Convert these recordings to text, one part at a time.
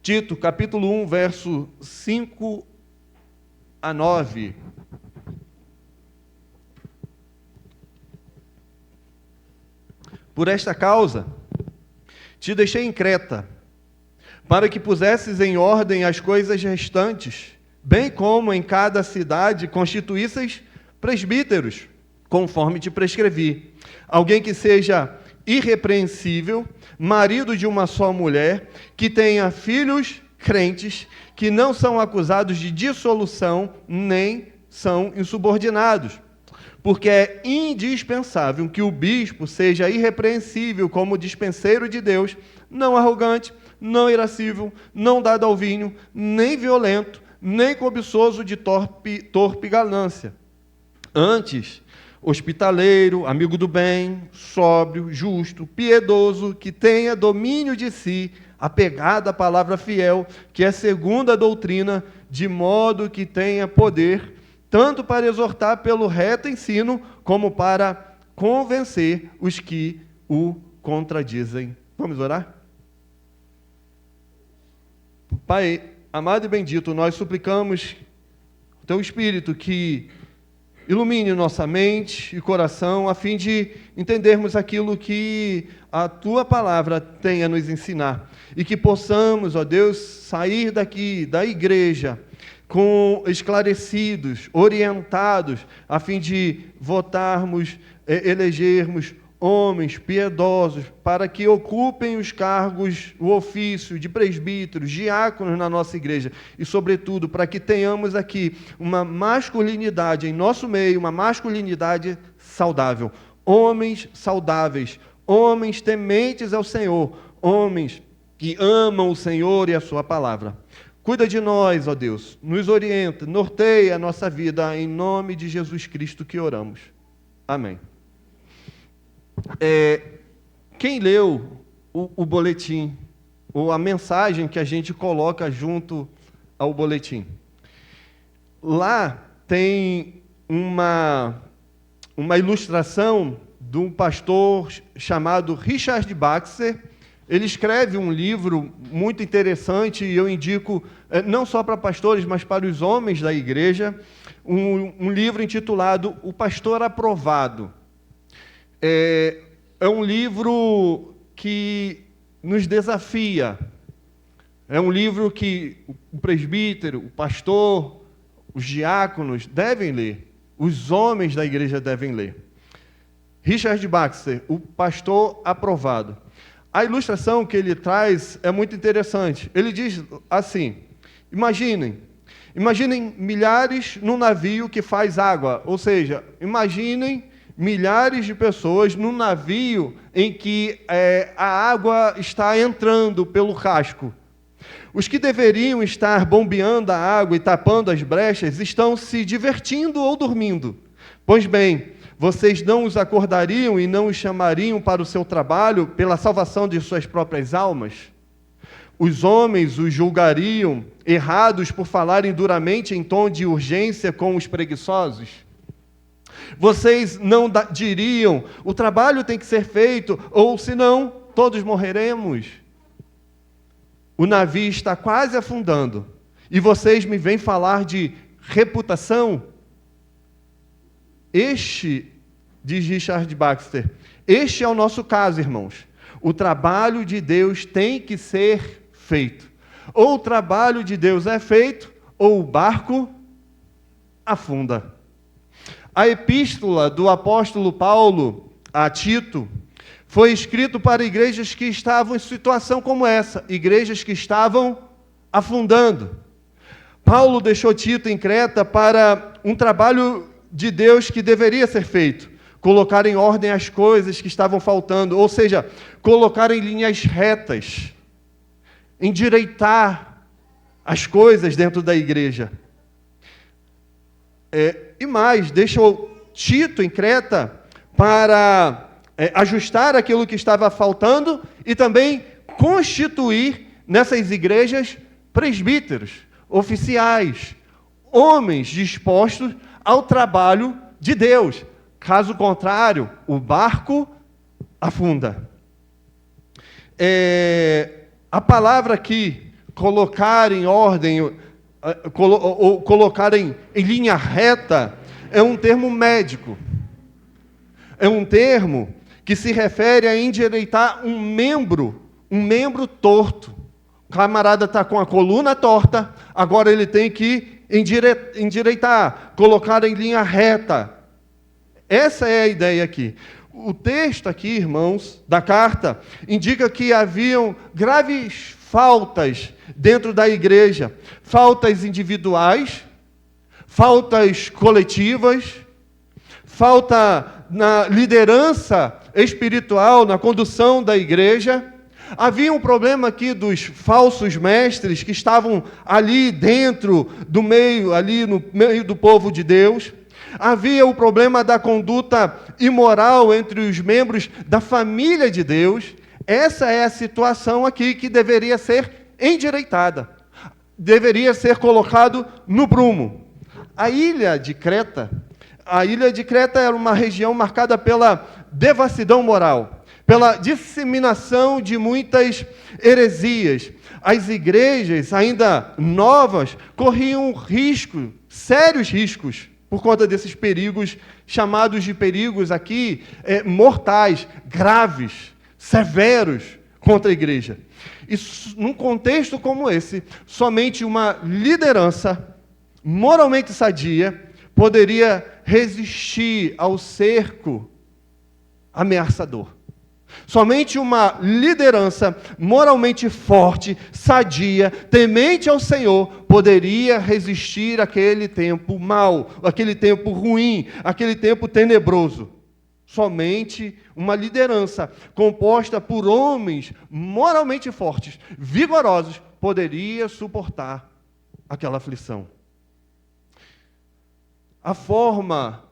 Tito, capítulo 1, verso 5 a 9. Por esta causa, te deixei em Creta, para que pusesses em ordem as coisas restantes, bem como em cada cidade constituísseis presbíteros, conforme te prescrevi. Alguém que seja irrepreensível, marido de uma só mulher, que tenha filhos crentes, que não são acusados de dissolução, nem são insubordinados. Porque é indispensável que o bispo seja irrepreensível como dispenseiro de Deus, não arrogante, não irascível, não dado ao vinho, nem violento, nem cobiçoso de torpe ganância. Antes, hospitaleiro, amigo do bem, sóbrio, justo, piedoso, que tenha domínio de si, apegado à palavra fiel, que é segundo a doutrina, de modo que tenha poder, tanto para exortar pelo reto ensino, como para convencer os que o contradizem. Vamos orar? Pai, amado e bendito, nós suplicamos o Teu Espírito que ilumine nossa mente e coração, a fim de entendermos aquilo que a Tua Palavra tem a nos ensinar. E que possamos, ó Deus, sair daqui, da igreja, com esclarecidos, orientados, a fim de votarmos, elegermos homens piedosos, para que ocupem os cargos, o ofício de presbíteros, diáconos na nossa igreja, e, sobretudo, para que tenhamos aqui uma masculinidade em nosso meio, uma masculinidade saudável, homens saudáveis, homens tementes ao Senhor, homens que amam o Senhor e a sua palavra. Cuida de nós, ó Deus, nos orienta, norteia a nossa vida, em nome de Jesus Cristo que oramos. Amém. Quem leu o boletim, ou a mensagem que a gente coloca junto ao boletim? Lá tem uma ilustração de um pastor chamado Richard Baxter. Ele escreve um livro muito interessante, e eu indico, não só para pastores, mas para os homens da igreja, um livro intitulado O Pastor Aprovado. É um livro que nos desafia. É um livro que o presbítero, o pastor, os diáconos devem ler. Os homens da igreja devem ler. Richard Baxter, O Pastor Aprovado. A ilustração que ele traz é muito interessante. Ele diz assim: imaginem milhares num navio que faz água. Ou seja, imaginem milhares de pessoas num navio em que a água está entrando pelo casco. Os que deveriam estar bombeando a água e tapando as brechas estão se divertindo ou dormindo. Pois bem, vocês não os acordariam e não os chamariam para o seu trabalho pela salvação de suas próprias almas? Os homens os julgariam errados por falarem duramente em tom de urgência com os preguiçosos? Vocês não diriam, o trabalho tem que ser feito, ou senão todos morreremos? O navio está quase afundando, e vocês me vêm falar de reputação? Diz Richard Baxter, este é o nosso caso, irmãos. O trabalho de Deus tem que ser feito. Ou o trabalho de Deus é feito, ou o barco afunda. A epístola do apóstolo Paulo a Tito foi escrita para igrejas que estavam em situação como essa, igrejas que estavam afundando. Paulo deixou Tito em Creta para um trabalho de Deus que deveria ser feito. Colocar em ordem as coisas que estavam faltando, ou seja, colocar em linhas retas, endireitar as coisas dentro da igreja. E mais, deixou Tito em Creta para ajustar aquilo que estava faltando e também constituir nessas igrejas presbíteros, oficiais, homens dispostos ao trabalho de Deus. Caso contrário, o barco afunda. A palavra aqui colocar em ordem, ou colocar em linha reta, é um termo médico. É um termo que se refere a endireitar um membro torto. O camarada está com a coluna torta, agora ele tem que endireitar, colocar em linha reta. Essa é a ideia aqui. O texto aqui, irmãos, da carta, indica que haviam graves faltas dentro da igreja. Faltas individuais, faltas coletivas, falta na liderança espiritual, na condução da igreja. Havia um problema aqui dos falsos mestres que estavam ali dentro do meio, ali no meio do povo de Deus. Havia o problema da conduta imoral entre os membros da família de Deus. Essa é a situação aqui que deveria ser endireitada. Deveria ser colocado no prumo. A ilha de Creta era uma região marcada pela devassidão moral, pela disseminação de muitas heresias. As igrejas, ainda novas, corriam sérios riscos, por conta desses perigos, chamados de perigos aqui, mortais, graves, severos contra a igreja. E num contexto como esse, somente uma liderança moralmente sadia poderia resistir ao cerco ameaçador. Somente uma liderança moralmente forte, sadia, temente ao Senhor, poderia resistir àquele tempo mau, àquele tempo ruim, àquele tempo tenebroso. Somente uma liderança composta por homens moralmente fortes, vigorosos, poderia suportar aquela aflição. A forma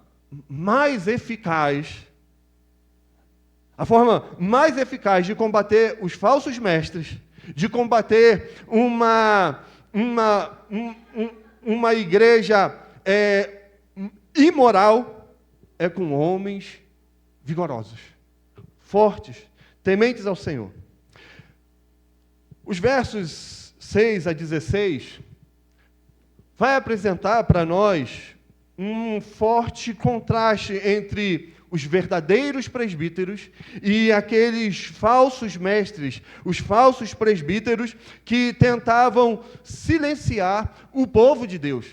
mais eficaz de combater os falsos mestres, de combater uma igreja imoral, é com homens vigorosos, fortes, tementes ao Senhor. Os versos 6 a 16 vai apresentar para nós um forte contraste entre os verdadeiros presbíteros e aqueles falsos mestres, os falsos presbíteros que tentavam silenciar o povo de Deus,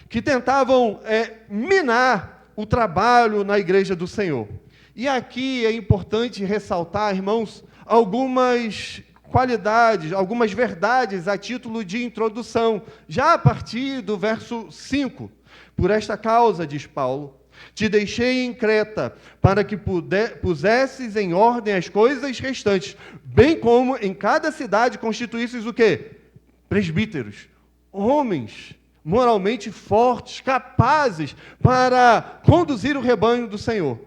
que tentavam minar o trabalho na igreja do Senhor. E aqui é importante ressaltar, irmãos, algumas qualidades, algumas verdades a título de introdução, já a partir do verso 5. Por esta causa, diz Paulo, te deixei em Creta, para que pusesses em ordem as coisas restantes, bem como em cada cidade constituísses o quê? Presbíteros, homens moralmente fortes, capazes para conduzir o rebanho do Senhor.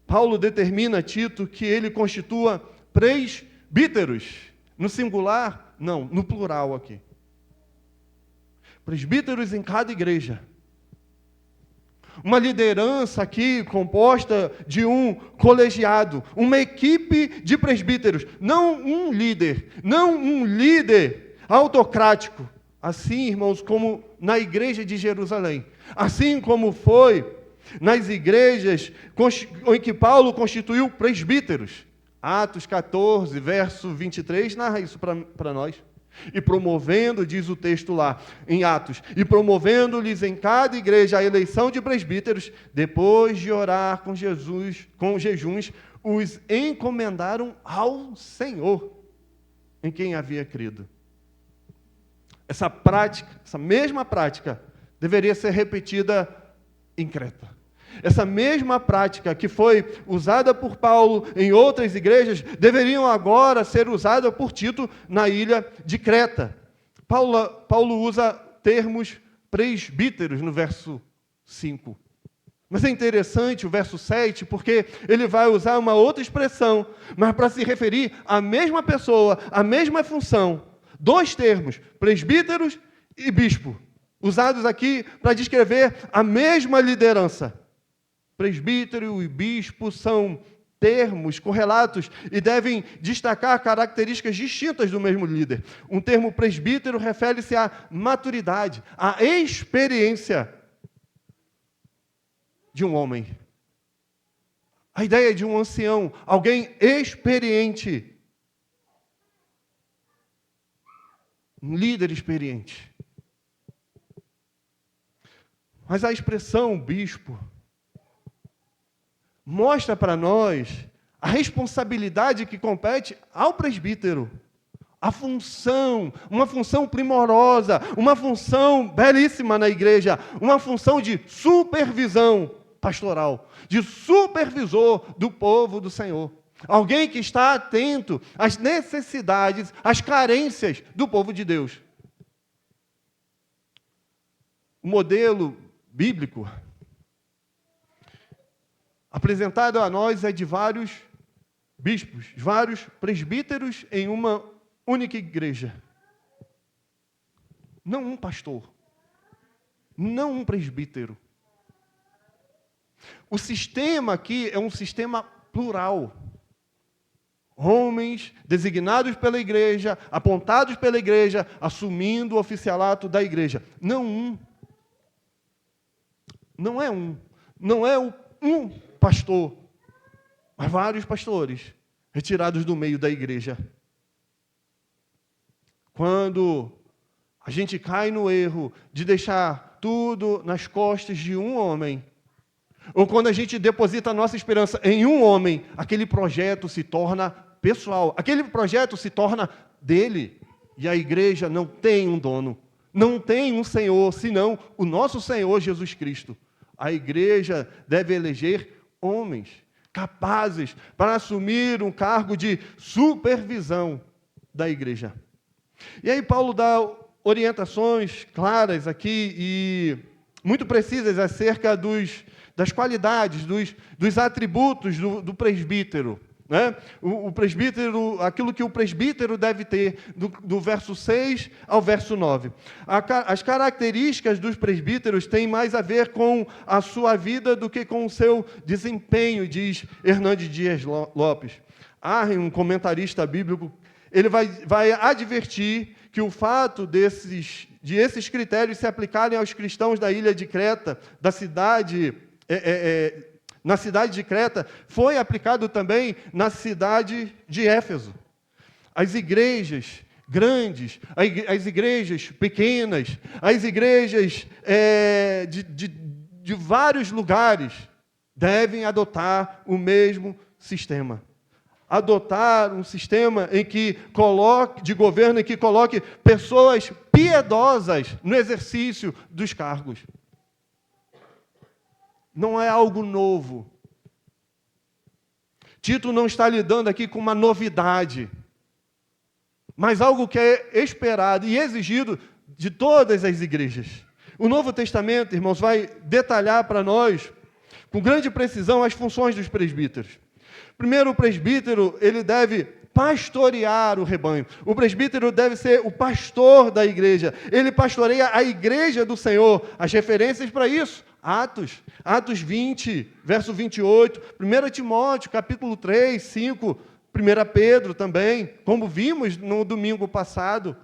Paulo determina a Tito que ele constitua presbíteros, no singular, não, no plural aqui. Presbíteros em cada igreja. Uma liderança aqui composta de um colegiado, uma equipe de presbíteros, não um líder autocrático. Assim, irmãos, como na igreja de Jerusalém. Assim como foi nas igrejas em que Paulo constituiu presbíteros. Atos 14, verso 23, narra isso para nós. E promovendo, diz o texto lá, em Atos, e promovendo-lhes em cada igreja a eleição de presbíteros, depois de orar com jejuns, os encomendaram ao Senhor, em quem havia crido. Essa mesma prática, deveria ser repetida em Creta. Essa mesma prática que foi usada por Paulo em outras igrejas, deveriam agora ser usada por Tito na ilha de Creta. Paulo usa termos presbíteros no verso 5. Mas é interessante o verso 7, porque ele vai usar uma outra expressão, mas para se referir à mesma pessoa, à mesma função. Dois termos, presbíteros e bispo, usados aqui para descrever a mesma liderança. Presbítero e bispo são termos correlatos e devem destacar características distintas do mesmo líder. Um termo presbítero refere-se à maturidade, à experiência de um homem. A ideia de um ancião, alguém experiente, um líder experiente. Mas a expressão bispo mostra para nós a responsabilidade que compete ao presbítero. A função, uma função primorosa, uma função belíssima na igreja, uma função de supervisão pastoral, de supervisor do povo do Senhor. Alguém que está atento às necessidades, às carências do povo de Deus. O modelo bíblico apresentado a nós é de vários bispos, vários presbíteros em uma única igreja. Não um pastor, não um presbítero. O sistema aqui é um sistema plural. Homens designados pela igreja, apontados pela igreja, assumindo o oficialato da igreja. Não um. Não é um. Não é um pastor, mas vários pastores retirados do meio da igreja. Quando a gente cai no erro de deixar tudo nas costas de um homem, ou quando a gente deposita a nossa esperança em um homem, aquele projeto se torna pessoal, aquele projeto se torna dele, e a igreja não tem um dono, não tem um Senhor, senão o nosso Senhor Jesus Cristo. A igreja deve eleger homens capazes para assumir um cargo de supervisão da igreja. E aí Paulo dá orientações claras aqui e muito precisas acerca das qualidades, dos atributos do presbítero. Né? O presbítero, aquilo que o presbítero deve ter, do verso 6 ao verso 9. As características dos presbíteros têm mais a ver com a sua vida do que com o seu desempenho, diz Hernandes Dias Lopes. Um comentarista bíblico, ele vai advertir que o fato de esses critérios se aplicarem aos cristãos da ilha de Creta, na cidade de Creta, foi aplicado também na cidade de Éfeso. As igrejas grandes, as igrejas pequenas, as igrejas de vários lugares devem adotar o mesmo sistema. Adotar um sistema de governo em que coloque pessoas piedosas no exercício dos cargos. Não é algo novo. Tito não está lidando aqui com uma novidade, mas algo que é esperado e exigido de todas as igrejas. O Novo Testamento, irmãos, vai detalhar para nós, com grande precisão, as funções dos presbíteros. Primeiro, o presbítero, ele deve pastorear o rebanho. O presbítero deve ser o pastor da igreja. Ele pastoreia a igreja do Senhor. As referências para isso: Atos 20, verso 28, 1 Timóteo, capítulo 3, 5, 1 Pedro também, como vimos no domingo passado.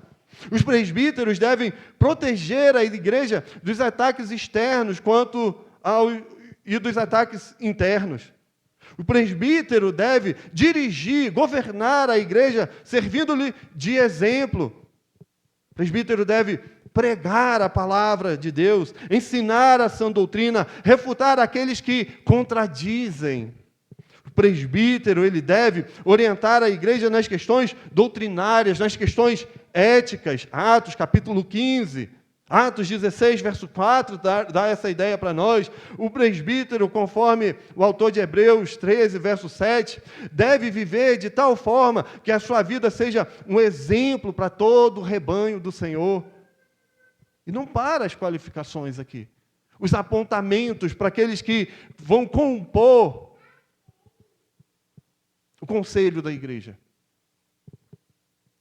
Os presbíteros devem proteger a igreja dos ataques externos e dos ataques internos. O presbítero deve dirigir, governar a igreja, servindo-lhe de exemplo. O presbítero deve pregar a palavra de Deus, ensinar a sã doutrina, refutar aqueles que contradizem. O presbítero, ele deve orientar a igreja nas questões doutrinárias, nas questões éticas. Atos, capítulo 15, Atos 16, verso 4, dá essa ideia para nós. O presbítero, conforme o autor de Hebreus 13, verso 7, deve viver de tal forma que a sua vida seja um exemplo para todo o rebanho do Senhor. E não para as qualificações aqui. Os apontamentos para aqueles que vão compor o conselho da igreja.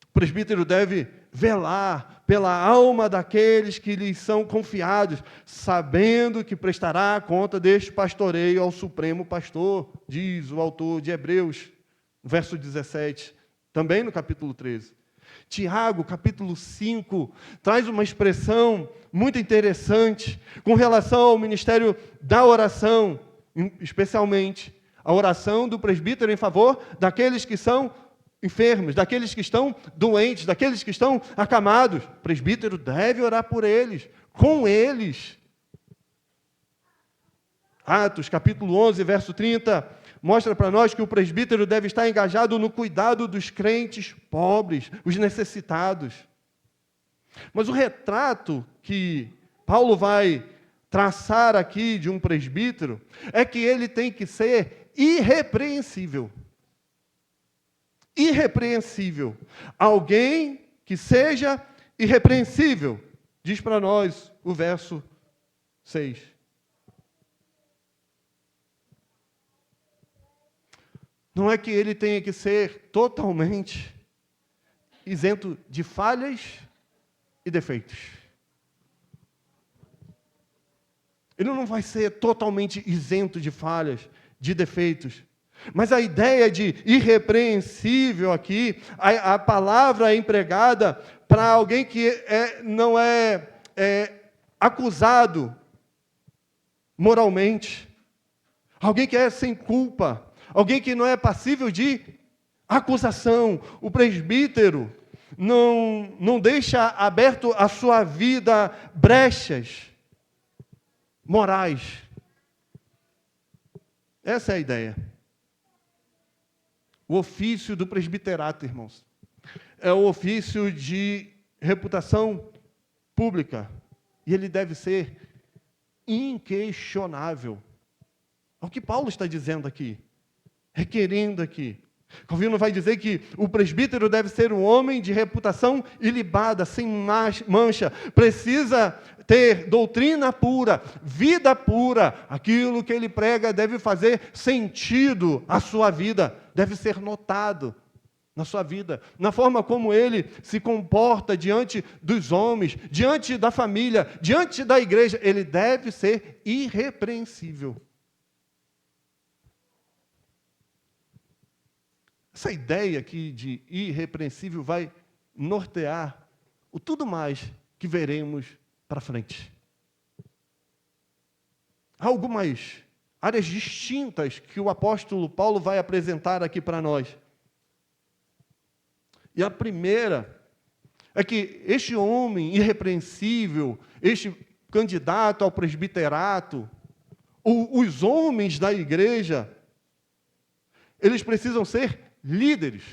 O presbítero deve velar pela alma daqueles que lhes são confiados, sabendo que prestará conta deste pastoreio ao Supremo Pastor, diz o autor de Hebreus, verso 17, também no capítulo 13. Tiago, capítulo 5, traz uma expressão muito interessante com relação ao ministério da oração, especialmente a oração do presbítero em favor daqueles que são enfermos, daqueles que estão doentes, daqueles que estão acamados. O presbítero deve orar por eles, com eles. Atos, capítulo 11, verso 30, mostra para nós que o presbítero deve estar engajado no cuidado dos crentes pobres, os necessitados. Mas o retrato que Paulo vai traçar aqui de um presbítero é que ele tem que ser irrepreensível. Irrepreensível. Alguém que seja irrepreensível, diz para nós o verso 6. Não é que ele tenha que ser totalmente isento de falhas e defeitos. Ele não vai ser totalmente isento de falhas, de defeitos. Mas a ideia de irrepreensível aqui, a palavra é empregada para alguém que não é acusado moralmente. Alguém que é sem culpa. Alguém que não é passível de acusação. O presbítero não deixa aberto a sua vida brechas morais. Essa é a ideia. O ofício do presbiterato, irmãos, é o ofício de reputação pública. E ele deve ser inquestionável. É o que Paulo está dizendo aqui, requerendo aqui. Calvino vai dizer que o presbítero deve ser um homem de reputação ilibada, sem mancha. Precisa ter doutrina pura, vida pura. Aquilo que ele prega deve fazer sentido à sua vida, deve ser notado na sua vida, na forma como ele se comporta diante dos homens, diante da família, diante da igreja. Ele deve ser irrepreensível. Essa ideia aqui de irrepreensível vai nortear o tudo mais que veremos para frente. Há algumas áreas distintas que o apóstolo Paulo vai apresentar aqui para nós. E a primeira é que este homem irrepreensível, este candidato ao presbiterato, os homens da igreja, eles precisam ser líderes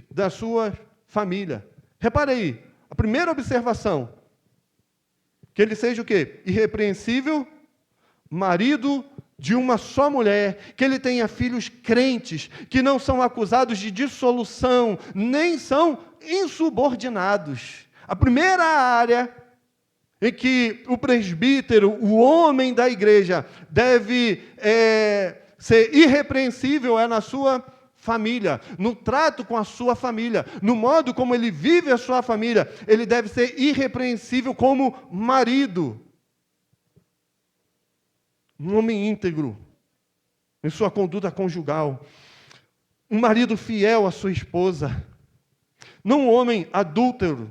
da sua família. Repare aí, a primeira observação, que ele seja o quê? Irrepreensível, marido de uma só mulher, que ele tenha filhos crentes, que não são acusados de dissolução, nem são insubordinados. A primeira área em que o presbítero, o homem da igreja, deve ser irrepreensível é na sua família, no trato com a sua família, no modo como ele vive a sua família. Ele deve ser irrepreensível como marido. Um homem íntegro em sua conduta conjugal. Um marido fiel à sua esposa. Não um homem adúltero,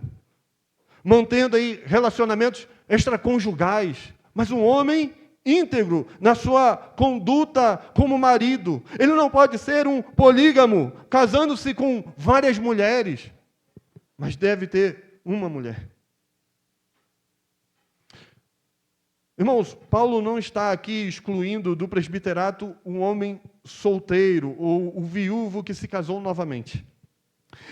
mantendo aí relacionamentos extraconjugais, mas um homem íntegro na sua conduta como marido. Ele não pode ser um polígamo, casando-se com várias mulheres, mas deve ter uma mulher. Irmãos, Paulo não está aqui excluindo do presbiterato um homem solteiro ou o viúvo que se casou novamente.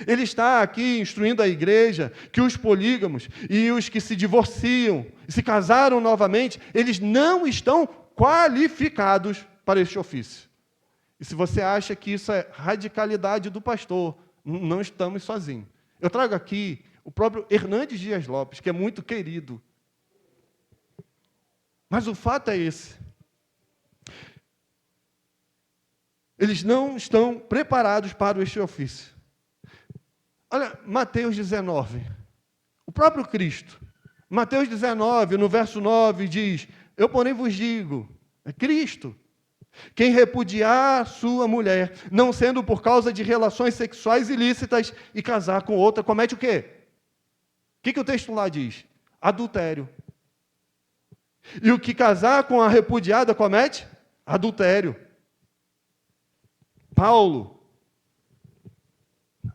Ele está aqui instruindo a igreja que os polígamos e os que se divorciam e se casaram novamente, eles não estão qualificados para este ofício. E se você acha que isso é radicalidade do pastor, não estamos sozinhos. Eu trago aqui o próprio Hernandes Dias Lopes, que é muito querido. Mas o fato é esse. Eles não estão preparados para este ofício. Olha, Mateus 19. O próprio Cristo. Mateus 19, no verso 9, diz: eu, porém, vos digo, é Cristo, quem repudiar sua mulher, não sendo por causa de relações sexuais ilícitas, e casar com outra, comete o quê? O que o texto lá diz? Adultério. E o que casar com a repudiada comete? Adultério. Paulo.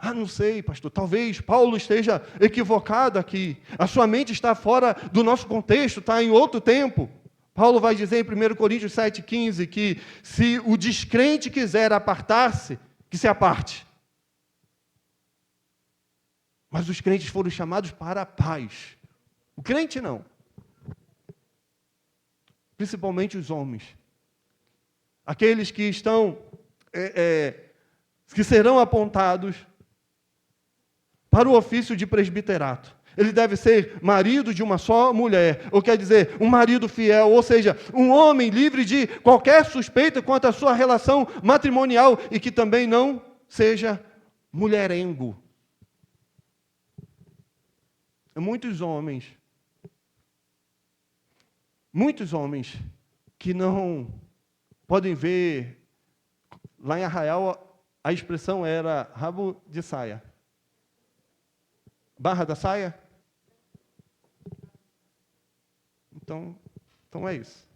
Não sei, pastor, talvez Paulo esteja equivocado aqui. A sua mente está fora do nosso contexto, está em outro tempo. Paulo vai dizer em 1 Coríntios 7,15 que se o descrente quiser apartar-se, que se aparte. Mas os crentes foram chamados para a paz. O crente não. Principalmente os homens. Aqueles que estão, que serão apontados para o ofício de presbiterato. Ele deve ser marido de uma só mulher, ou quer dizer, um marido fiel, ou seja, um homem livre de qualquer suspeita quanto à sua relação matrimonial e que também não seja mulherengo. Muitos homens que não podem ver, lá em Arraial a expressão era rabo de saia. Barra da saia? Então é isso.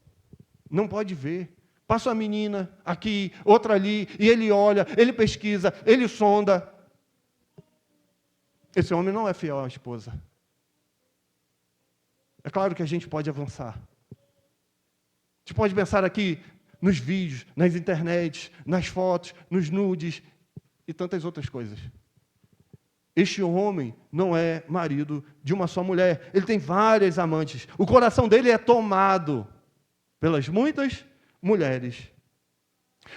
Não pode ver. Passa uma menina aqui, outra ali, e ele olha, ele pesquisa, ele sonda. Esse homem não é fiel à esposa. É claro que a gente pode avançar. A gente pode pensar aqui nos vídeos, nas internets, nas fotos, nos nudes e tantas outras coisas. Este homem não é marido de uma só mulher. Ele tem várias amantes. O coração dele é tomado pelas muitas mulheres.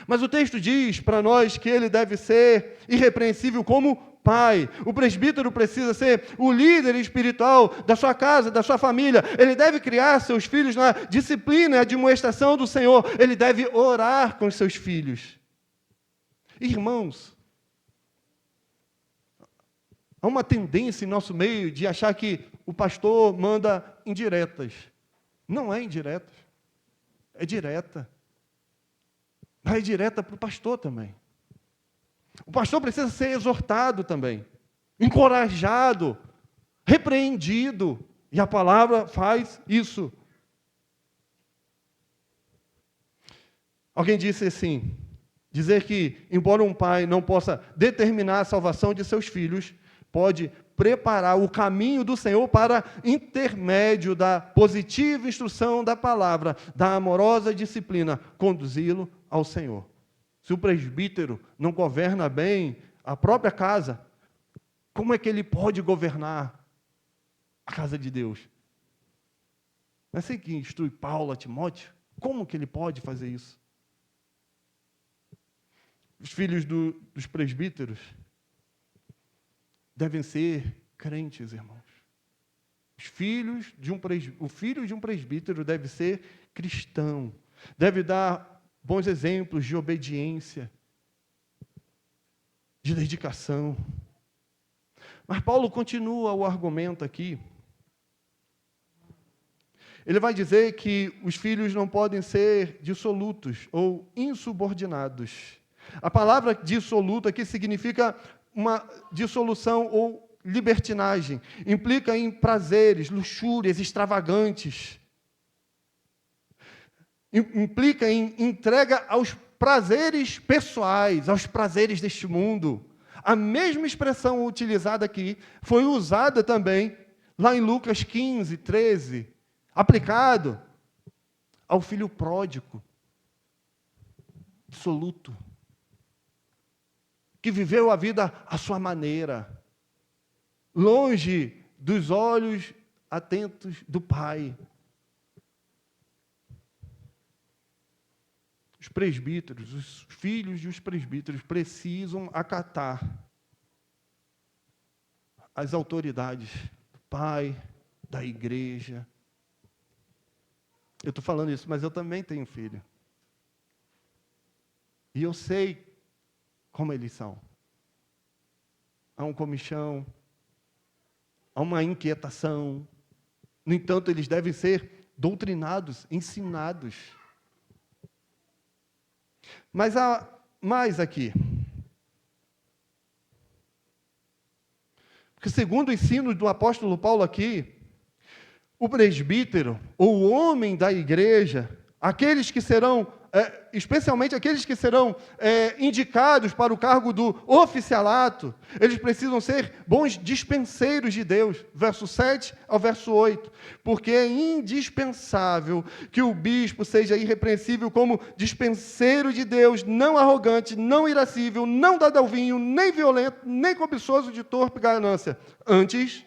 Mas o texto diz para nós que ele deve ser irrepreensível como pai. O presbítero precisa ser o líder espiritual da sua casa, da sua família. Ele deve criar seus filhos na disciplina e admoestação do Senhor. Ele deve orar com os seus filhos. Irmãos, há uma tendência em nosso meio de achar que o pastor manda indiretas. Não é indireta, é direta. Mas é direta para o pastor também. O pastor precisa ser exortado também, encorajado, repreendido. E a palavra faz isso. Alguém disse assim, dizer que, embora um pai não possa determinar a salvação de seus filhos, pode preparar o caminho do Senhor para intermédio da positiva instrução da palavra, da amorosa disciplina, conduzi-lo ao Senhor. Se o presbítero não governa bem a própria casa, como é que ele pode governar a casa de Deus? Não é assim que instrui Paulo a Timóteo? Como que ele pode fazer isso? Os filhos dos presbíteros devem ser crentes, irmãos. O filho de um presbítero deve ser cristão, deve dar bons exemplos de obediência, de dedicação. Mas Paulo continua o argumento aqui. Ele vai dizer que os filhos não podem ser dissolutos ou insubordinados. A palavra dissoluto aqui significa uma dissolução ou libertinagem. Implica em prazeres, luxúrias extravagantes. Implica em entrega aos prazeres pessoais, aos prazeres deste mundo. A mesma expressão utilizada aqui foi usada também lá em Lucas 15, 13, aplicado ao filho pródigo, dissoluto, que viveu a vida à sua maneira, longe dos olhos atentos do Pai. Os presbíteros, os filhos dos presbíteros precisam acatar as autoridades do Pai, da igreja. Eu estou falando isso, mas eu também tenho filho. E eu sei como eles são. há um comichão, há uma inquietação. No entanto, eles devem ser doutrinados, ensinados. Mas há mais aqui. Porque segundo o ensino do apóstolo Paulo aqui, o presbítero, ou o homem da igreja, aqueles que serão, especialmente aqueles que serão indicados para o cargo do oficialato, eles precisam ser bons dispenseiros de Deus, verso 7 ao verso 8, porque é indispensável que o bispo seja irrepreensível como dispenseiro de Deus, não arrogante, não irascível, não dado ao vinho, nem violento, nem cobiçoso de torpe ganância, antes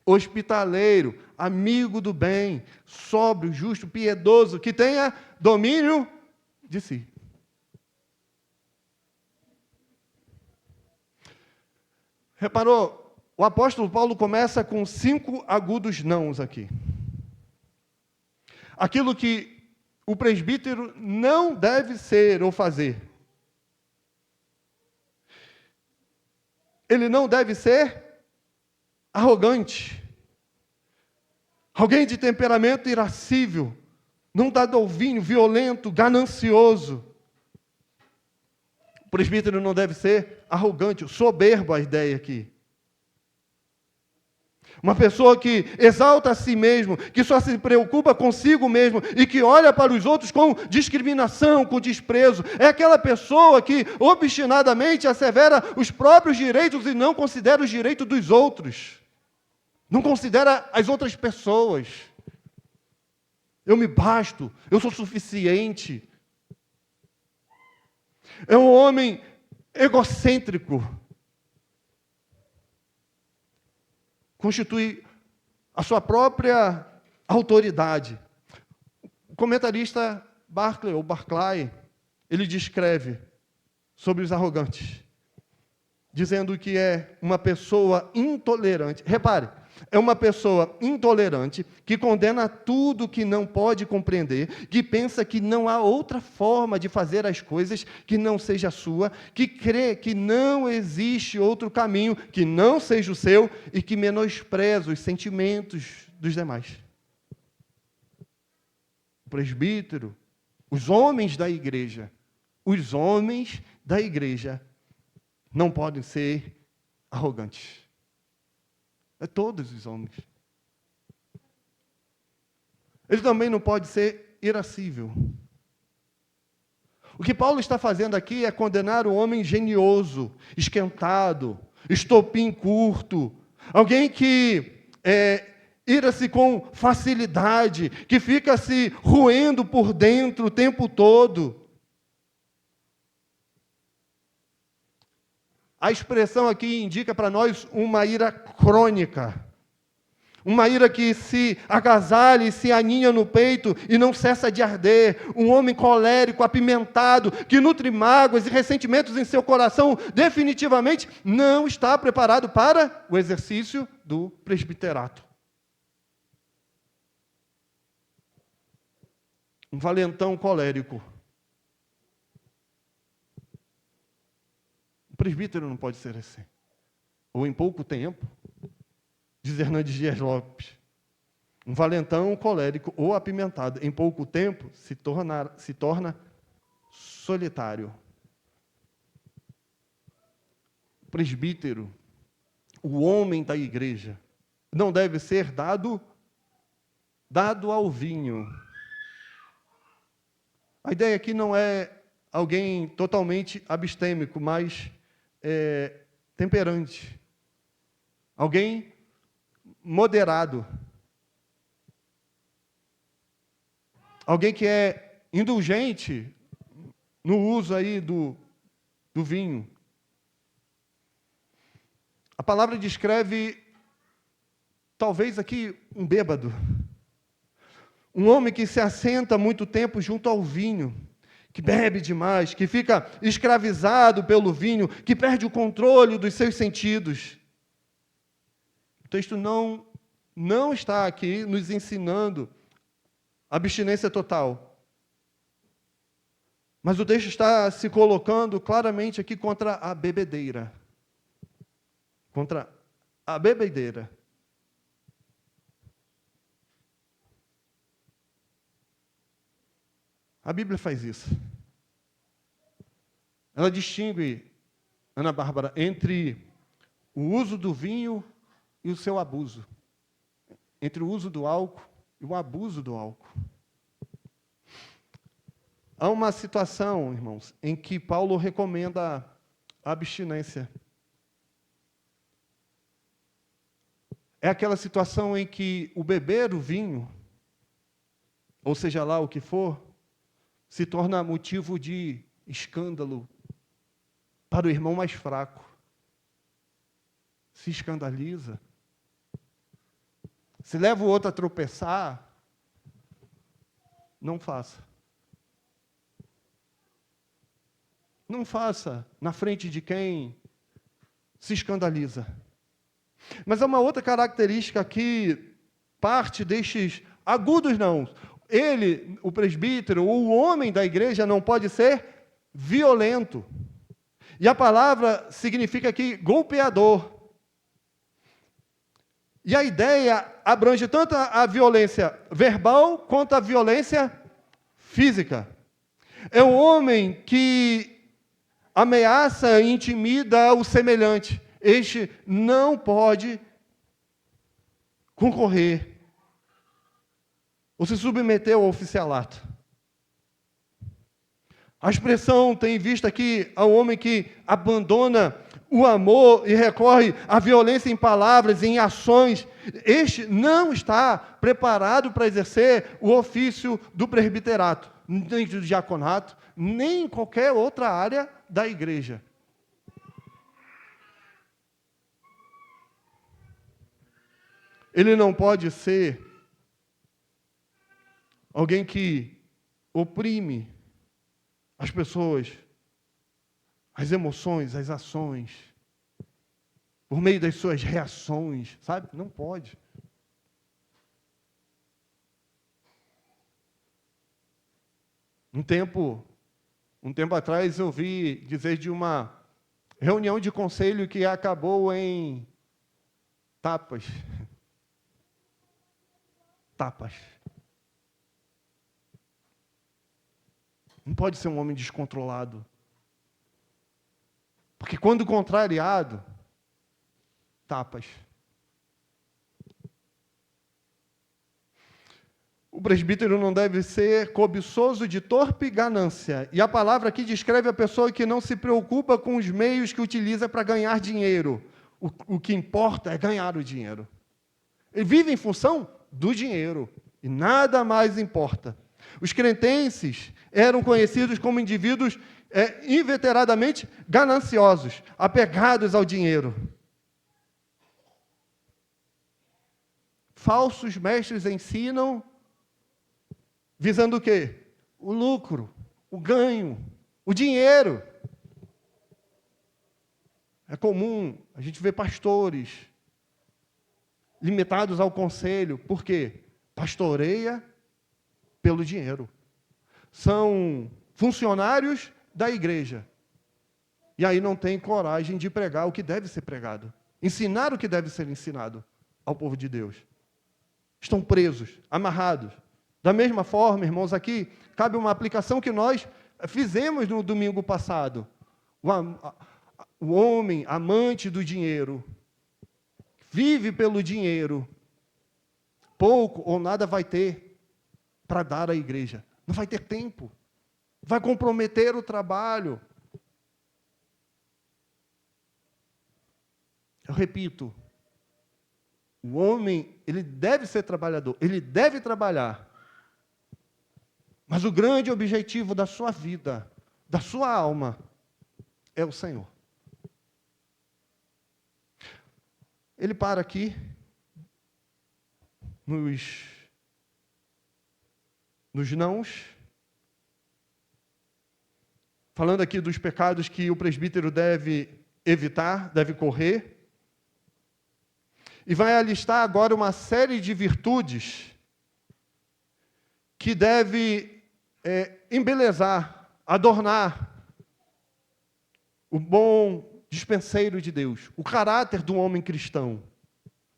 hospitaleiro, amigo do bem, sóbrio, justo, piedoso, que tenha domínio de si. Reparou? O apóstolo Paulo começa com 5 agudos nãos aqui. Aquilo que o presbítero não deve ser ou fazer. Ele não deve ser arrogante, alguém de temperamento irascível, não dado ao vinho, violento, ganancioso. O presbítero não deve ser arrogante, soberbo, a ideia aqui. Uma pessoa que exalta a si mesmo, que só se preocupa consigo mesmo e que olha para os outros com discriminação, com desprezo. É aquela pessoa que obstinadamente assevera os próprios direitos e não considera os direitos dos outros. Não considera as outras pessoas. Eu me basto, eu sou suficiente. É um homem egocêntrico. Constitui a sua própria autoridade. O comentarista Barclay, ele descreve sobre os arrogantes, dizendo que é uma pessoa intolerante. Repare, é uma pessoa intolerante que condena tudo que não pode compreender, que pensa que não há outra forma de fazer as coisas que não seja a sua, que crê que não existe outro caminho que não seja o seu e que menospreza os sentimentos dos demais. O presbítero, os homens da igreja não podem ser arrogantes. É todos os homens. Ele também não pode ser irascível. O que Paulo está fazendo aqui é condenar o homem genioso, esquentado, estopim curto, alguém que ira-se com facilidade, que fica se roendo por dentro o tempo todo. A expressão aqui indica para nós uma ira crônica. Uma ira que se agasalha e se aninha no peito e não cessa de arder. Um homem colérico, apimentado, que nutre mágoas e ressentimentos em seu coração, definitivamente não está preparado para o exercício do presbiterato. Um valentão colérico. O presbítero não pode ser assim. Ou em pouco tempo, diz Hernandes Dias Lopes, um valentão colérico ou apimentado, em pouco tempo, se torna solitário. O presbítero, o homem da igreja, não deve ser dado ao vinho. A ideia aqui não é alguém totalmente abstêmico, mas temperante. Alguém moderado. Alguém que é indulgente no uso aí do vinho. A palavra descreve, talvez aqui, um bêbado. Um homem que se assenta muito tempo junto ao vinho, que bebe demais, que fica escravizado pelo vinho, que perde o controle dos seus sentidos. O texto não está aqui nos ensinando abstinência total. Mas o texto está se colocando claramente aqui contra a bebedeira. contra a bebedeira. A Bíblia faz isso. Ela distingue, Ana Bárbara, entre o uso do vinho e o seu abuso. Entre o uso do álcool e o abuso do álcool. Há uma situação, irmãos, em que Paulo recomenda a abstinência. É aquela situação em que o beber o vinho, ou seja lá o que for, se torna motivo de escândalo para o irmão mais fraco. Se escandaliza. Se leva o outro a tropeçar, não faça. Não faça na frente de quem se escandaliza. Mas há uma outra característica que parte destes agudos não. Ele, o presbítero, ou o homem da igreja não pode ser violento. E a palavra significa aqui golpeador. E a ideia abrange tanto a violência verbal quanto a violência física. É um homem que ameaça e intimida o semelhante. Este não pode concorrer ou se submeter ao oficialato. A expressão tem vista aqui a um homem que abandona o amor e recorre à violência em palavras e em ações. Este não está preparado para exercer o ofício do presbiterato, nem do diaconato, nem em qualquer outra área da igreja. Ele não pode ser alguém que oprime as pessoas, as emoções, as ações, por meio das suas reações, sabe? Não pode. Um tempo atrás eu vi dizer de uma reunião de conselho que acabou em tapas. Tapas. Não pode ser um homem descontrolado. Porque quando contrariado, tapas. O presbítero não deve ser cobiçoso de torpe ganância. E a palavra aqui descreve a pessoa que não se preocupa com os meios que utiliza para ganhar dinheiro. O que importa é ganhar o dinheiro. Ele vive em função do dinheiro. E nada mais importa. Os cretenses eram conhecidos como indivíduos inveteradamente gananciosos, apegados ao dinheiro. Falsos mestres ensinam visando o quê? O lucro, o ganho, o dinheiro. É comum a gente ver pastores limitados ao conselho. Por quê? Pastoreia pelo dinheiro. São funcionários da igreja. E aí não tem coragem de pregar o que deve ser pregado. Ensinar o que deve ser ensinado ao povo de Deus. Estão presos, amarrados. Da mesma forma, irmãos, aqui cabe uma aplicação que nós fizemos no domingo passado. O homem amante do dinheiro, vive pelo dinheiro, pouco ou nada vai ter para dar à igreja. Não vai ter tempo. Vai comprometer o trabalho. Eu repito, o homem, ele deve ser trabalhador, ele deve trabalhar. Mas o grande objetivo da sua vida, da sua alma, é o Senhor. Ele para aqui, nos nãos, falando aqui dos pecados que o presbítero deve evitar, deve correr, e vai alistar agora uma série de virtudes que deve embelezar, adornar o bom dispenseiro de Deus, o caráter do homem cristão,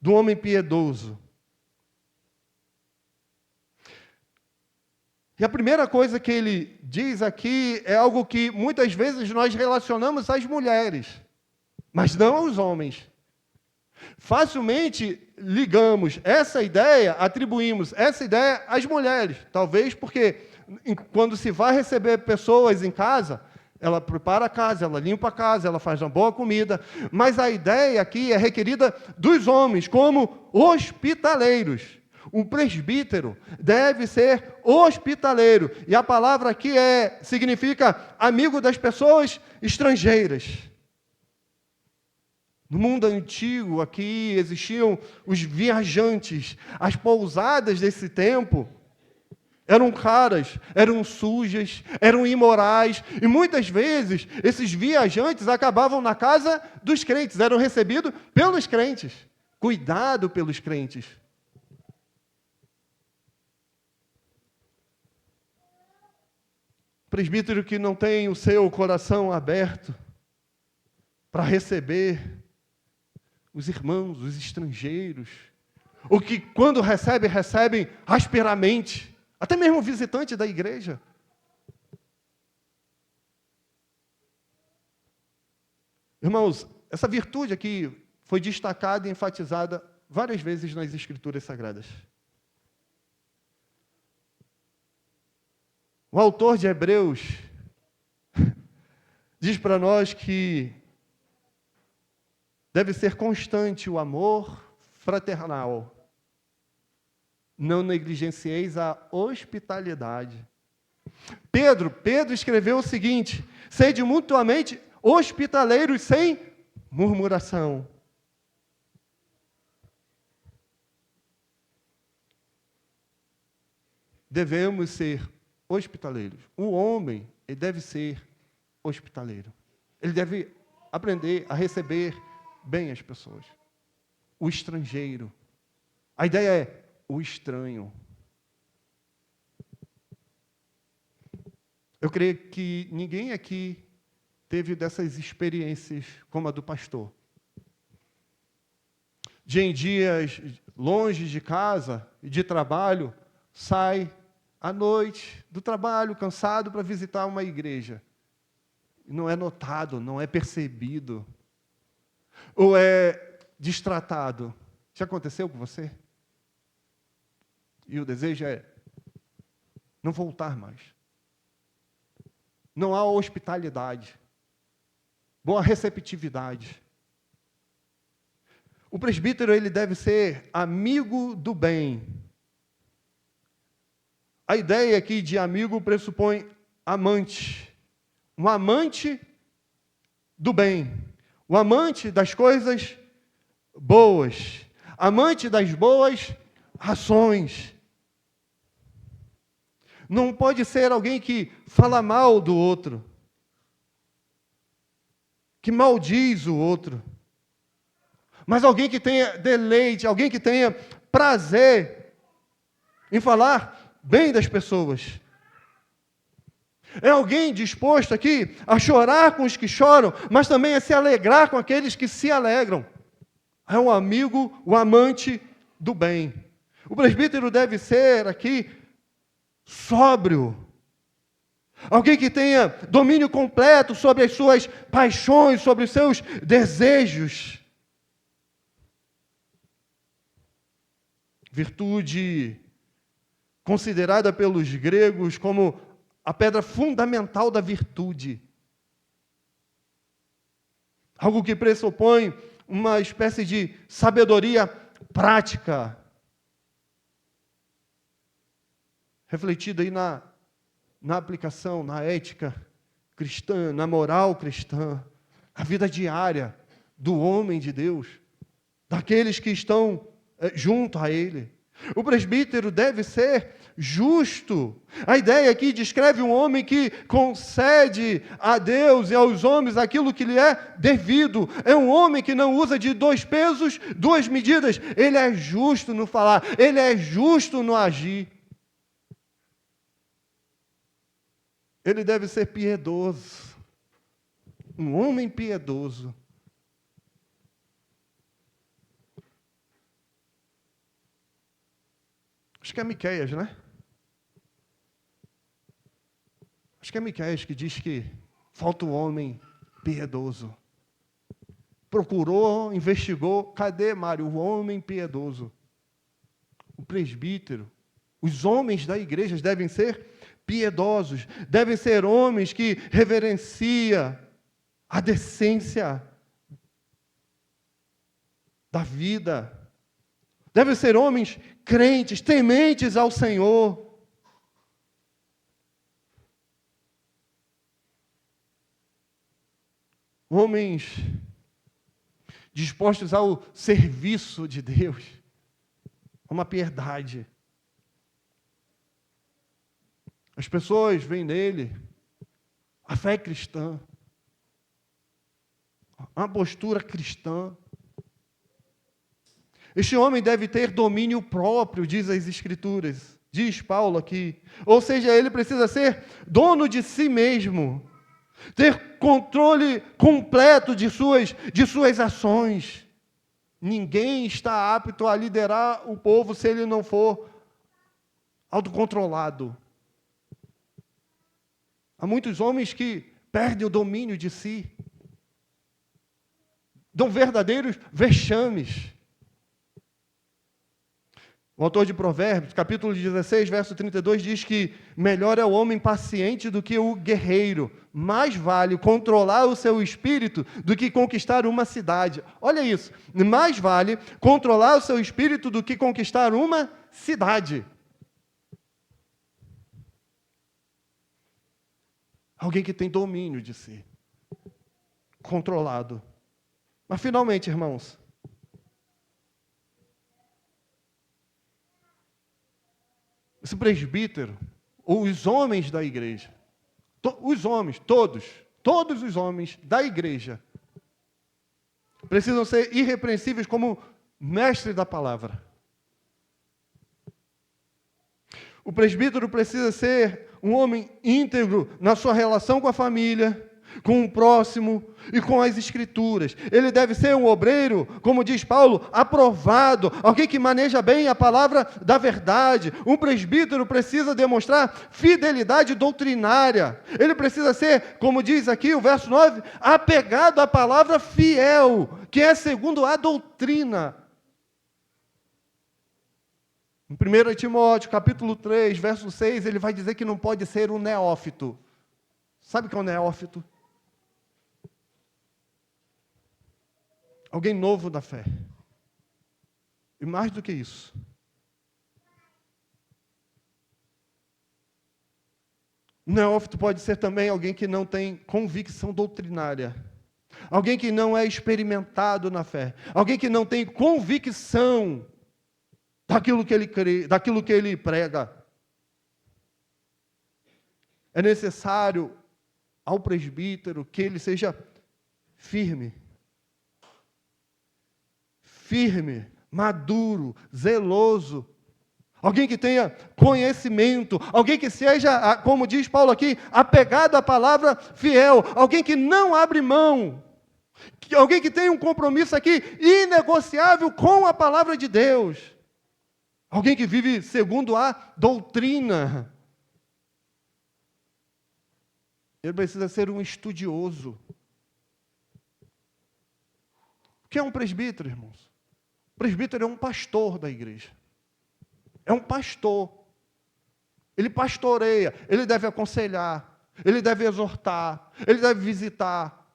do homem piedoso. E a primeira coisa que ele diz aqui é algo que muitas vezes nós relacionamos às mulheres, mas não aos homens. Facilmente ligamos essa ideia, atribuímos essa ideia às mulheres. Talvez porque quando se vai receber pessoas em casa, ela prepara a casa, ela limpa a casa, ela faz uma boa comida. Mas a ideia aqui é requerida dos homens como hospitaleiros. Um presbítero deve ser hospitaleiro. E a palavra aqui significa amigo das pessoas estrangeiras. No mundo antigo, aqui existiam os viajantes. As pousadas desse tempo eram caras, eram sujas, eram imorais. E muitas vezes, esses viajantes acabavam na casa dos crentes, eram recebidos pelos crentes. Cuidado pelos crentes. Presbítero que não tem o seu coração aberto para receber os irmãos, os estrangeiros, ou que quando recebem asperamente, até mesmo visitante da igreja. Irmãos, essa virtude aqui foi destacada e enfatizada várias vezes nas Escrituras Sagradas. O autor de Hebreus diz para nós que deve ser constante o amor fraternal. Não negligencieis a hospitalidade. Pedro escreveu o seguinte: sede mutuamente hospitaleiros sem murmuração. Devemos ser hospitaleiros. O homem, ele deve ser hospitaleiro. Ele deve aprender a receber bem as pessoas. O estrangeiro. A ideia é o estranho. Eu creio que ninguém aqui teve dessas experiências como a do pastor. De em dias longe de casa e de trabalho, sai à noite do trabalho, cansado, para visitar uma igreja. Não é notado, não é percebido. Ou é destratado. Já aconteceu com você? E o desejo é não voltar mais. Não há hospitalidade. Boa receptividade. O presbítero, ele deve ser amigo do bem. A ideia aqui de amigo pressupõe amante. Um amante do bem. O amante das coisas boas. Amante das boas ações. Não pode ser alguém que fala mal do outro. Que maldiz o outro. Mas alguém que tenha deleite, alguém que tenha prazer em falar bem das pessoas. É alguém disposto aqui a chorar com os que choram, mas também a se alegrar com aqueles que se alegram. É um amigo, o amante do bem. O presbítero deve ser aqui sóbrio. Alguém que tenha domínio completo sobre as suas paixões, sobre os seus desejos. Virtude considerada pelos gregos como a pedra fundamental da virtude. Algo que pressupõe uma espécie de sabedoria prática, refletida aí na aplicação, na ética cristã, na moral cristã, a vida diária do homem de Deus, daqueles que estão junto a Ele. O presbítero deve ser justo. A ideia aqui descreve um homem que concede a Deus e aos homens aquilo que lhe é devido. É um homem que não usa de 2 pesos, 2 medidas. Ele é justo no falar, ele é justo no agir. Ele deve ser piedoso. Um homem piedoso. Acho que é Miqueias, né? Acho que é Miqueias que diz que falta um homem piedoso. Procurou, investigou. Cadê, Mário, o homem piedoso? O presbítero. Os homens da igreja devem ser piedosos. Devem ser homens que reverenciam a decência da vida. Devem ser homens crentes, tementes ao Senhor. Homens dispostos ao serviço de Deus, a uma piedade. As pessoas veem nele a fé cristã, uma postura cristã. Este homem deve ter domínio próprio, diz as Escrituras, diz Paulo aqui. Ou seja, ele precisa ser dono de si mesmo, ter controle completo de suas ações. Ninguém está apto a liderar o povo se ele não for autocontrolado. Há muitos homens que perdem o domínio de si, dão verdadeiros vexames. O autor de Provérbios, capítulo 16, verso 32, diz que melhor é o homem paciente do que o guerreiro. Mais vale controlar o seu espírito do que conquistar uma cidade. Olha isso. Mais vale controlar o seu espírito do que conquistar uma cidade. Alguém que tem domínio de si. Controlado. Mas finalmente, irmãos, esse presbítero, ou os homens da igreja, os homens, todos os homens da igreja, precisam ser irrepreensíveis como mestres da palavra. O presbítero precisa ser um homem íntegro na sua relação com a família, com o próximo e com as Escrituras. Ele deve ser um obreiro, como diz Paulo, aprovado, alguém que maneja bem a palavra da verdade. Um presbítero precisa demonstrar fidelidade doutrinária. Ele precisa ser, como diz aqui o verso 9, apegado à palavra fiel, que é segundo a doutrina. Em 1 Timóteo, capítulo 3, verso 6, ele vai dizer que não pode ser um neófito. Sabe o que é um neófito? Alguém novo da fé. E mais do que isso, um neófito pode ser também alguém que não tem convicção doutrinária. Alguém que não é experimentado na fé. Alguém que não tem convicção daquilo que ele crê, daquilo que ele prega. É necessário ao presbítero que ele seja firme, maduro, zeloso, alguém que tenha conhecimento, alguém que seja, como diz Paulo aqui, apegado à palavra fiel, alguém que não abre mão, alguém que tenha um compromisso aqui inegociável com a palavra de Deus, alguém que vive segundo a doutrina. Ele precisa ser um estudioso. O que é um presbítero, irmãos? O presbítero é um pastor da igreja. É um pastor. Ele pastoreia, ele deve aconselhar, ele deve exortar, ele deve visitar.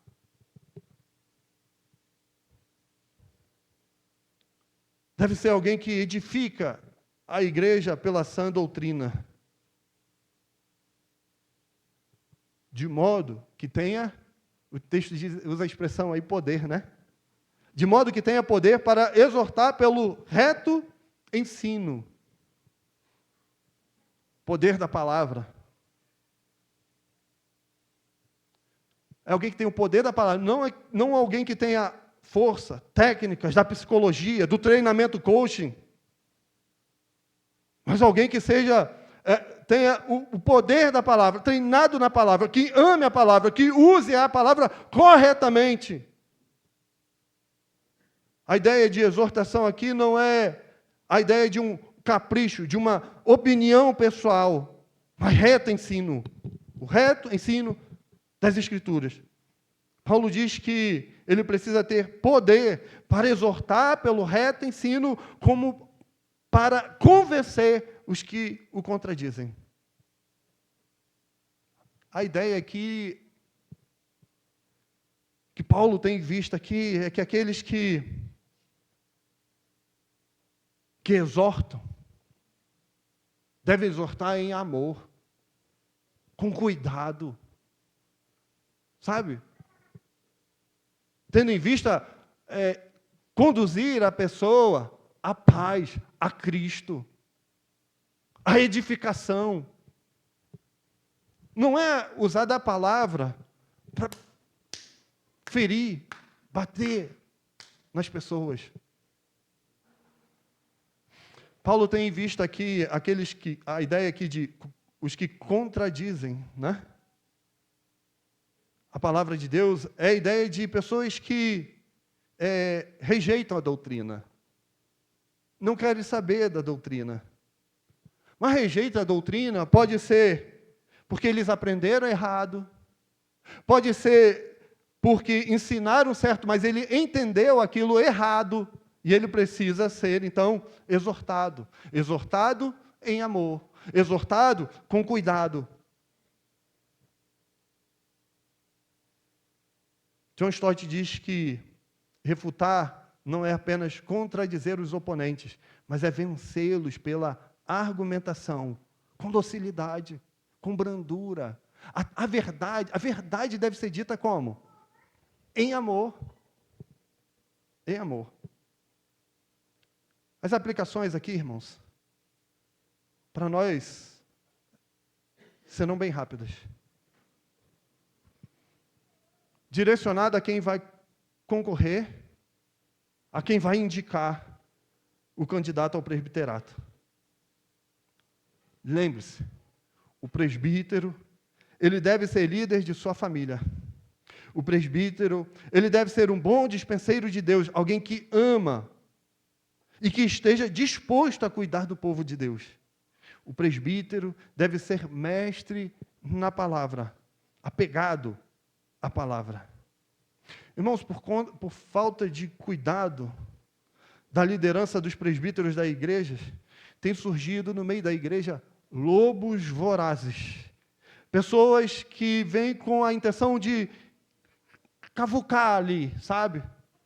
Deve ser alguém que edifica a igreja pela sã doutrina. De modo que tenha, o texto usa a expressão aí, poder, né? De modo que tenha poder para exortar pelo reto ensino. Poder da palavra. É alguém que tem o poder da palavra, não alguém que tenha força, técnicas da psicologia, do treinamento coaching, mas alguém que seja tenha o poder da palavra, treinado na palavra, que ame a palavra, que use a palavra corretamente. A ideia de exortação aqui não é a ideia de um capricho, de uma opinião pessoal, mas reto ensino. O reto ensino das Escrituras. Paulo diz que ele precisa ter poder para exortar pelo reto ensino, como para convencer os que o contradizem. A ideia aqui que Paulo tem visto aqui é que aqueles que exortam devem exortar em amor, com cuidado, sabe? Tendo em vista conduzir a pessoa à paz, a Cristo, à edificação. Não é usar da palavra para ferir, bater nas pessoas. Paulo tem em vista aqui a ideia aqui de os que contradizem, né? A palavra de Deus é a ideia de pessoas que rejeitam a doutrina. Não querem saber da doutrina. Mas rejeitam a doutrina pode ser porque eles aprenderam errado. Pode ser porque ensinaram certo, mas ele entendeu aquilo errado. E ele precisa ser, então, exortado. Exortado em amor. Exortado com cuidado. John Stott diz que refutar não é apenas contradizer os oponentes, mas é vencê-los pela argumentação, com docilidade, com brandura. A verdade deve ser dita como? Em amor. Em amor. As aplicações aqui, irmãos, para nós, serão bem rápidas. Direcionada a quem vai concorrer, a quem vai indicar o candidato ao presbiterato. Lembre-se, o presbítero, ele deve ser líder de sua família. O presbítero, ele deve ser um bom dispenseiro de Deus, alguém que ama e que esteja disposto a cuidar do povo de Deus. O presbítero deve ser mestre na palavra, apegado à palavra. Irmãos, por falta de cuidado da liderança dos presbíteros da igreja, tem surgido no meio da igreja lobos vorazes. Pessoas que vêm com a intenção de cavucar ali, sabe?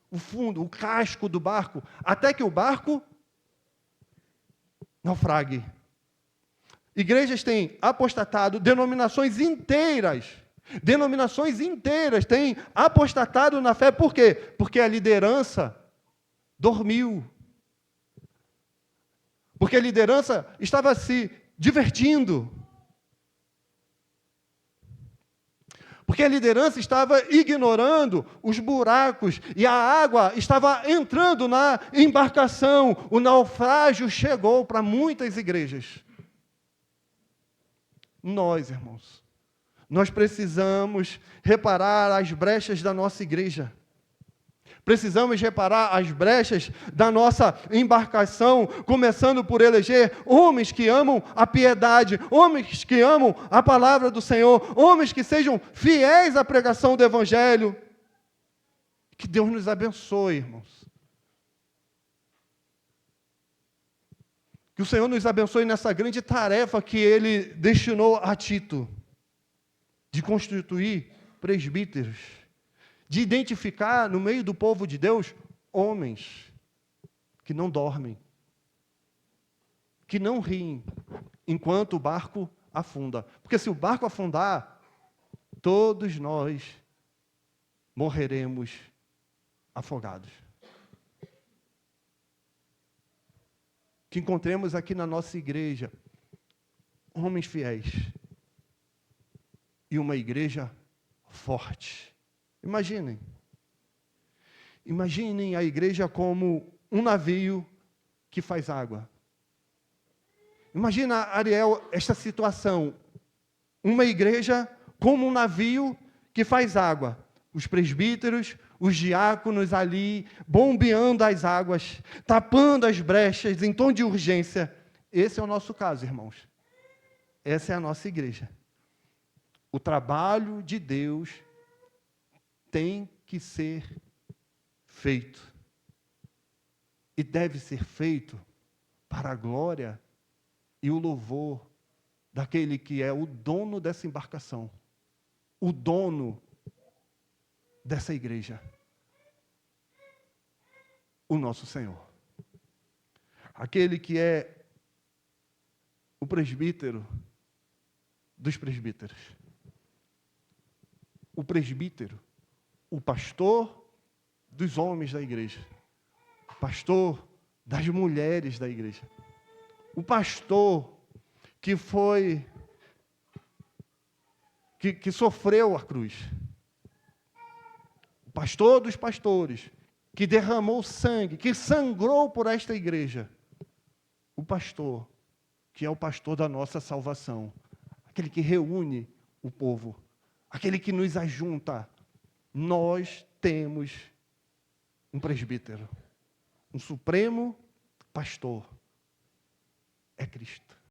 O fundo, o casco do barco, até que o barco naufrague. Igrejas têm apostatado, denominações inteiras têm apostatado na fé. Por quê? Porque a liderança dormiu. Porque a liderança estava se divertindo. Porque a liderança estava ignorando os buracos e a água estava entrando na embarcação. O naufrágio chegou para muitas igrejas. Nós, irmãos, nós precisamos reparar as brechas da nossa igreja. Precisamos reparar as brechas da nossa embarcação, começando por eleger homens que amam a piedade, homens que amam a palavra do Senhor, homens que sejam fiéis à pregação do Evangelho. Que Deus nos abençoe, irmãos. Que o Senhor nos abençoe nessa grande tarefa que Ele destinou a Tito, de constituir presbíteros, de identificar no meio do povo de Deus homens que não dormem, que não riem enquanto o barco afunda. Porque se o barco afundar, todos nós morreremos afogados. Que encontremos aqui na nossa igreja homens fiéis e uma igreja forte. Imaginem a igreja como um navio que faz água. Imagina, Ariel, esta situação. Uma igreja como um navio que faz água. Os presbíteros, os diáconos ali, bombeando as águas, tapando as brechas em tom de urgência. Esse é o nosso caso, irmãos. Essa é a nossa igreja. O trabalho de Deus tem que ser feito. E deve ser feito para a glória e o louvor daquele que é o dono dessa embarcação, o dono dessa igreja, o nosso Senhor. Aquele que é o presbítero dos presbíteros. O presbítero, o pastor dos homens da igreja. O pastor das mulheres da igreja. O pastor que sofreu a cruz. O pastor dos pastores, que derramou sangue, que sangrou por esta igreja. O pastor, que é o pastor da nossa salvação. Aquele que reúne o povo. Aquele que nos ajunta. Nós temos um presbítero. Um supremo pastor. É Cristo.